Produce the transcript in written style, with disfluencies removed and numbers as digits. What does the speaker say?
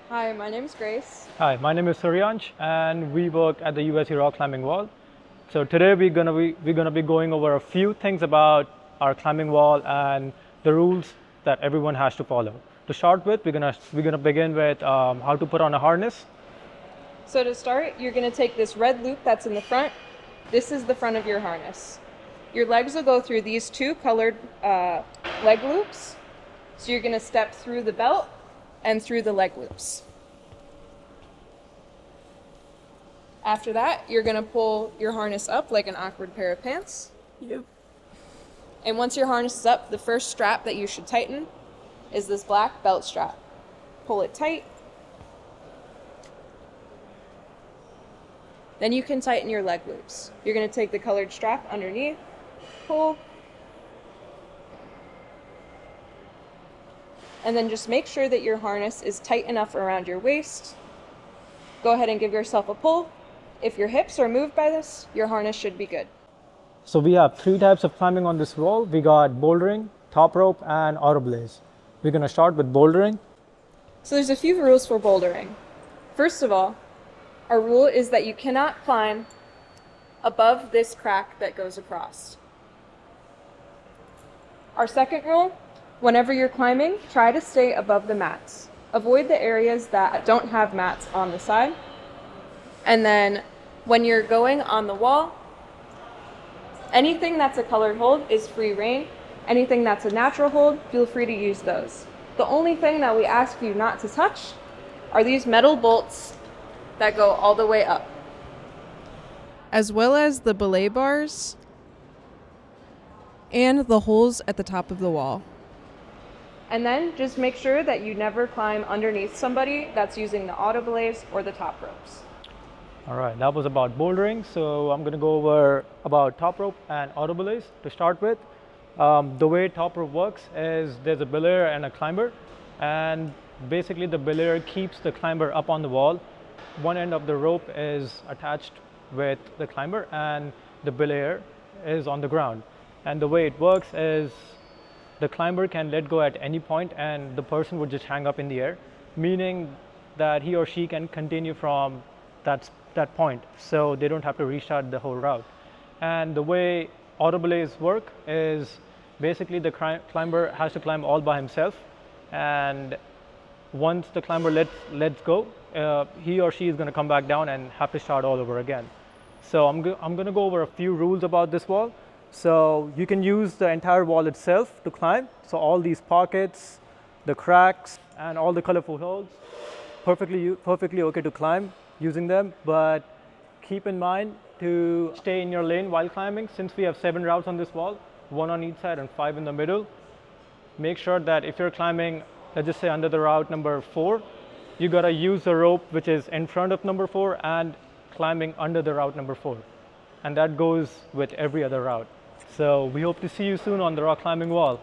Hi, my name's Grace. Hi, my name is Suryansh, and we work at the UIC Climbing Wall. So today we're gonna be going over a few things about our climbing wall and the rules that everyone has to follow. To start with, we're gonna begin with how to put on a harness. So to start, you're going to take this red loop that's in the front. This is the front of your harness. Your legs will go through these two colored leg loops. So you're going to step through the belt and through the leg loops. After that, you're going to pull your harness up like an awkward pair of pants. Yep. And once your harness is up, the first strap that you should tighten is this black belt strap. Pull it tight. Then you can tighten your leg loops. You're going to take the colored strap underneath, pull, and then just make sure that your harness is tight enough around your waist. Go ahead and give yourself a pull. If your hips are moved by this, your harness should be good. So we have three types of climbing on this wall. We got bouldering, top rope, and auto blaze. We're gonna start with bouldering. So there's a few rules for bouldering. First of all, our rule is that you cannot climb above this crack that goes across. Our second rule, whenever you're climbing, try to stay above the mats. Avoid the areas that don't have mats on the side. And then when you're going on the wall, anything that's a colored hold is free rein. Anything that's a natural hold, feel free to use those. The only thing that we ask you not to touch are these metal bolts that go all the way up, as well as the belay bars and the holes at the top of the wall. And then just make sure that you never climb underneath somebody that's using the auto belays or the top ropes. All right, that was about bouldering. So I'm gonna go over about top rope and auto belays to start with. The way top rope works is there's a belayer and a climber, and basically the belayer keeps the climber up on the wall. One end of the rope is attached with the climber and the belayer is on the ground. And the way it works is the climber can let go at any point and the person would just hang up in the air, meaning that he or she can continue from that point, so they don't have to restart the whole route. And the way auto belays work is basically the climber has to climb all by himself, and once the climber lets go, he or she is going to come back down and have to start all over again. So I'm going to go over a few rules about this wall. So you can use the entire wall itself to climb. So all these pockets, the cracks, and all the colorful holes, perfectly okay to climb using them. But keep in mind to stay in your lane while climbing. Since we have 7 routes on this wall, 1 on each side and 5 in the middle, make sure that if you're climbing, let's just say under the route number 4, you gotta use the rope which is in front of number 4 and climbing under the route number 4. And that goes with every other route. So we hope to see you soon on the rock climbing wall.